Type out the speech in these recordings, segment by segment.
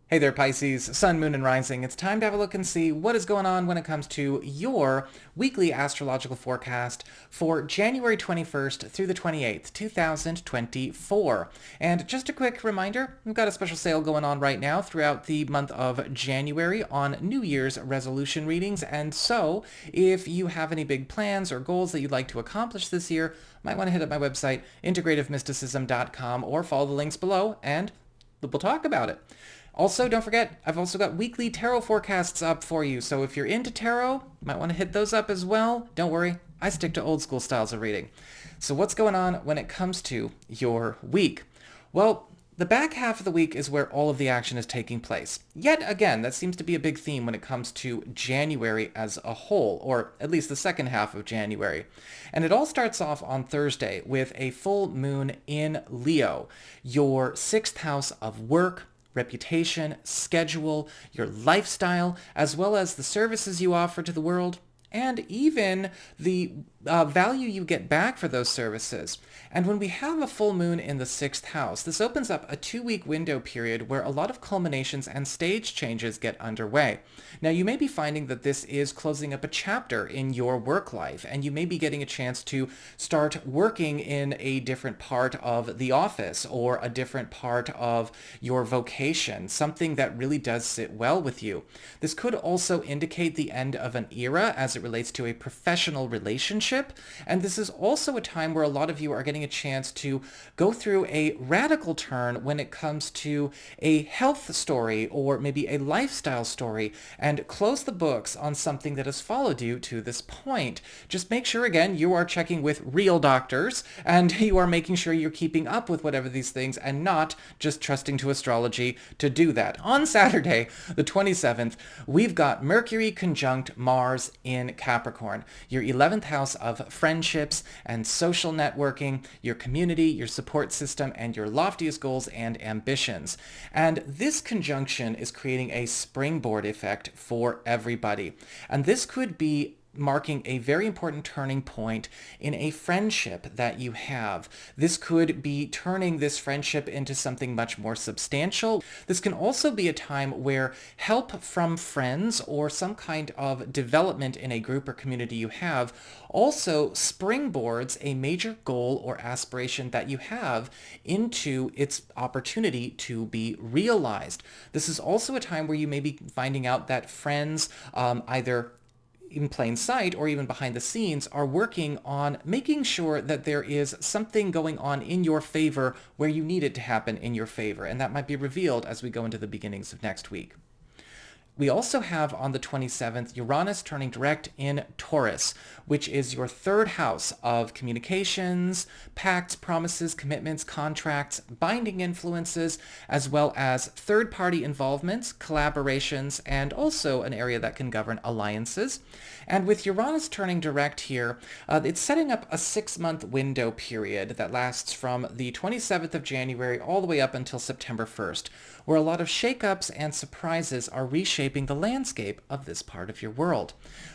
Hey there, Pisces, Sun, Moon, and Rising. It's time to have a look and see what is going on when it comes to your weekly astrological forecast for January 21st through the 28th, 2024. And just a quick reminder, we've got a special sale going on right now throughout the month of January on New Year's resolution readings. And so if you have any big plans or goals that you'd like to accomplish this year, might want to hit up my website, integrativemysticism.com, or follow the links below and we'll talk about it. Also, don't forget, I've also got weekly tarot forecasts up for you, so if you're into tarot, you might want to hit those up as well. Don't worry, I stick to old school styles of reading. So what's going on when it comes to your week? Well, the back half of the week is where all of the action is taking place. Yet again, that seems to be a big theme when it comes to January as a whole, or at least the second half of January. And it all starts off on Thursday with a full moon in Leo, your sixth house of work, reputation, schedule, your lifestyle, as well as the services you offer to the world, and even the value you get back for those services. And when we have a full moon in the sixth house, this opens up a 2-week window period where a lot of culminations and stage changes get underway. Now, you may be finding that this is closing up a chapter in your work life, and you may be getting a chance to start working in a different part of the office or a different part of your vocation, something that really does sit well with you. This could also indicate the end of an era as it relates to a professional relationship. And this is also a time where a lot of you are getting a chance to go through a radical turn when it comes to a health story or maybe a lifestyle story and close the books on something that has followed you to this point. Just make sure, again, you are checking with real doctors and you are making sure you're keeping up with whatever these things and not just trusting to astrology to do that. On Saturday, the 27th, we've got Mercury conjunct Mars in Capricorn, your 11th house of friendships and social networking, your community, your support system, and your loftiest goals and ambitions. And this conjunction is creating a springboard effect for everybody. And this could be marking a very important turning point in a friendship that you have. This could be turning this friendship into something much more substantial. This can also be a time where help from friends or some kind of development in a group or community you have also springboards a major goal or aspiration that you have into its opportunity to be realized. This is also a time where you may be finding out that friends either in plain sight or even behind the scenes are working on making sure that there is something going on in your favor where you need it to happen in your favor. And that might be revealed as we go into the beginnings of next week. We also have on the 27th, Uranus turning direct in Taurus, which is your third house of communications, pacts, promises, commitments, contracts, binding influences, as well as third-party involvements, collaborations, and also an area that can govern alliances. And with Uranus turning direct here, it's setting up a 6-month window period that lasts from the 27th of January all the way up until September 1st, where a lot of shakeups and surprises are reshaping the landscape of this part of your world.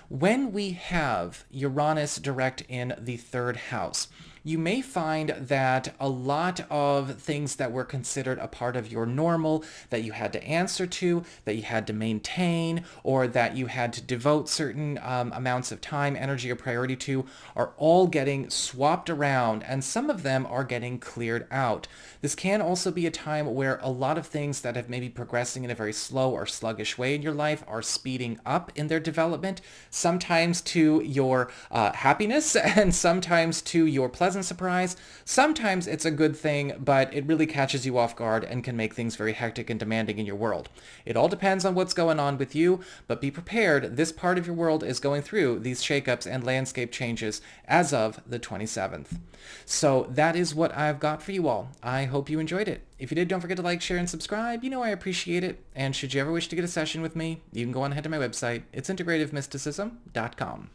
When we have Uranus direct in the third house, you may find that a lot of things that were considered a part of your normal, that you had to answer to, that you had to maintain, or that you had to devote certain amounts of time, energy, or priority to, are all getting swapped around, and some of them are getting cleared out. This can also be a time where a lot of things that have maybe progressing in a very slow or sluggish way in your life are speeding up in their development, sometimes to your happiness and sometimes to your pleasant surprise. Sometimes it's a good thing, but it really catches you off guard and can make things very hectic and demanding in your world. It all depends on what's going on with you, but be prepared. This part of your world is going through these shakeups and landscape changes as of the 27th. So that is what I've got for you all. I hope you enjoyed it. If you did, don't forget to like, share, and subscribe. You know I appreciate it. And should you ever wish to get a session with me, you can go on ahead to my website. It's integrativemysticism.com.